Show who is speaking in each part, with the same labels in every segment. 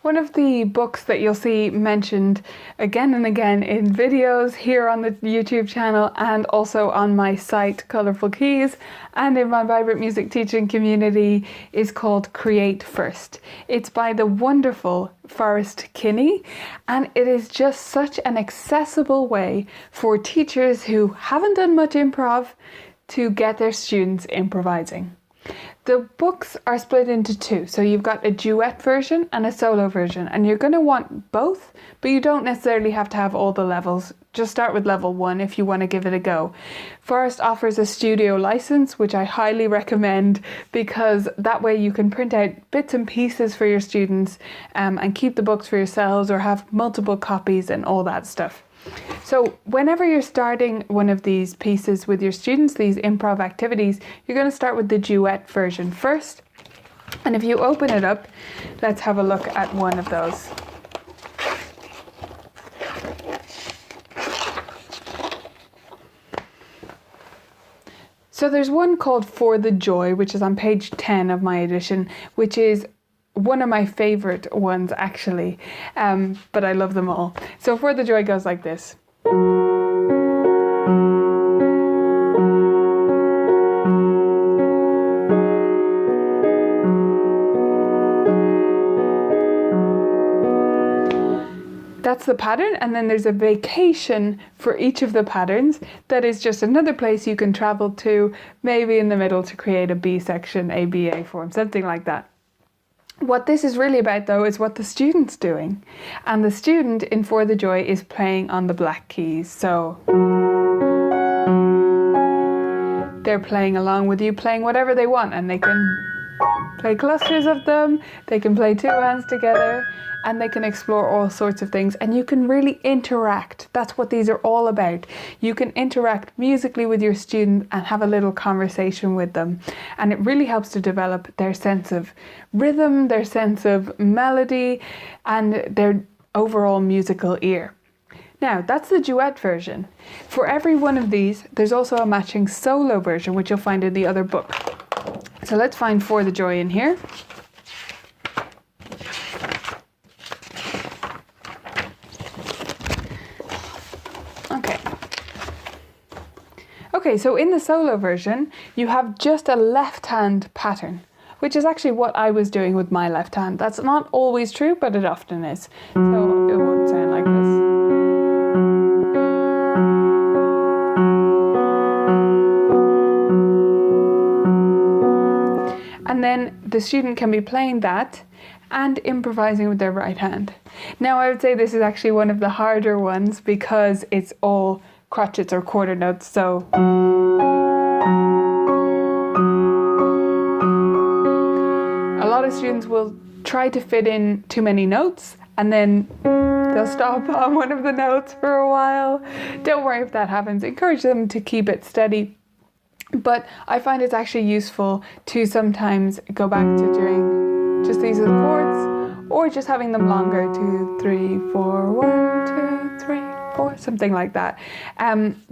Speaker 1: One of the books that you'll see mentioned again and again in videos here on the YouTube channel and also on my site Colourful Keys and in my Vibrant Music Teaching community is called Create First. It's by the wonderful Forrest Kinney, and it is just such an accessible way for teachers who haven't done much improv to get their students improvising. The books are split into two, so you've got a duet version and a solo version, and you're going to want both, but you don't necessarily have to have all the levels. Just start with level 1 if you want to give it a go. Forrest offers a studio license, which I highly recommend, because that way you can print out bits and pieces for your students and keep the books for yourselves or have multiple copies and all that stuff. So whenever you're starting one of these pieces with your students, these improv activities, you're going to start with the duet version first. And if you open it up, let's have a look at one of those. So there's one called For the Joy, which is on page 10 of my edition, which is one of my favorite ones actually, but I love them all. So For the Joy goes like this. That's the pattern, and then there's a vacation for each of the patterns. That is just another place you can travel to, maybe in the middle to create a B section, ABA form, something like that. What this is really about though is what the student's doing, and the student in For the Joy is playing on the black keys, so they're playing along with you, playing whatever they want, and they can play clusters of them, they can play two hands together, and they can explore all sorts of things, and you can really interact. That's what these are all about. You can interact musically with your student and have a little conversation with them, and it really helps to develop their sense of rhythm, their sense of melody, and their overall musical ear. Now, that's the duet version. For every one of these, there's also a matching solo version, which you'll find in the other book. So let's find For the Joy in here. Okay, so in the solo version, you have just a left hand pattern, which is actually what I was doing with my left hand. That's not always true, but it often is. So it would sound like this. And then the student can be playing that and improvising with their right hand. Now I would say this is actually one of the harder ones because it's all crotchets or quarter notes, so a lot of students will try to fit in too many notes and then they'll stop on one of the notes for a while. Don't worry if that happens. Encourage them to keep it steady. But I find it's actually useful to sometimes go back to doing just these as chords, or just having them longer, 2, 3, 4, 1, 2, 3, 4, something like that,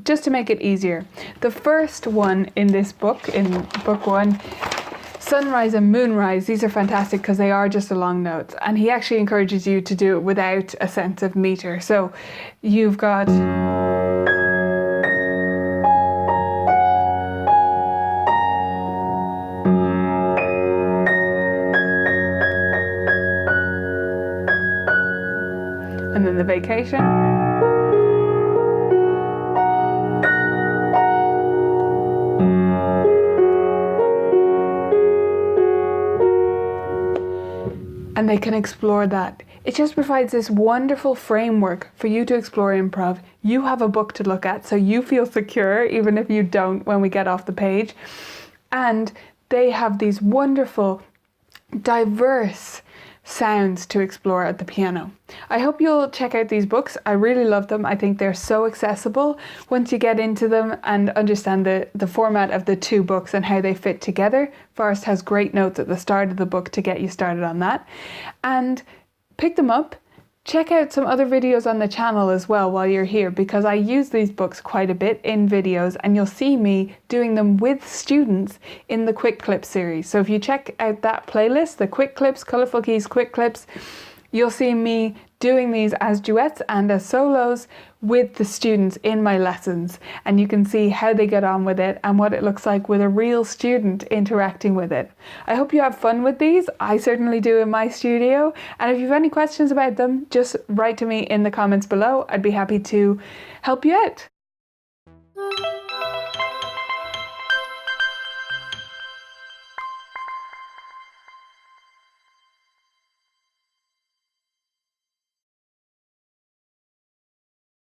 Speaker 1: just to make it easier. The first one in this book, in book 1, Sunrise and Moonrise, these are fantastic because they are just a long notes, and he actually encourages you to do it without a sense of meter. So you've got and then the vacation. And they can explore that. It just provides this wonderful framework for you to explore improv. You have a book to look at, so you feel secure, even if you don't when we get off the page. And they have these wonderful, diverse sounds to explore at the piano. I hope you'll check out these books. I really love them. I think they're so accessible once you get into them and understand the format of the two books and how they fit together. Forrest has great notes at the start of the book to get you started on that. And pick them up. Check out some other videos on the channel as well while you're here, because I use these books quite a bit in videos, and you'll see me doing them with students in the Quick Clips series. So if you check out that playlist, the Quick Clips, Colourful Keys Quick Clips, you'll see me doing these as duets and as solos with the students in my lessons, and you can see how they get on with it and what it looks like with a real student interacting with it. I hope you have fun with these. I certainly do in my studio, and if you have any questions about them, just write to me in the comments below. I'd be happy to help you out.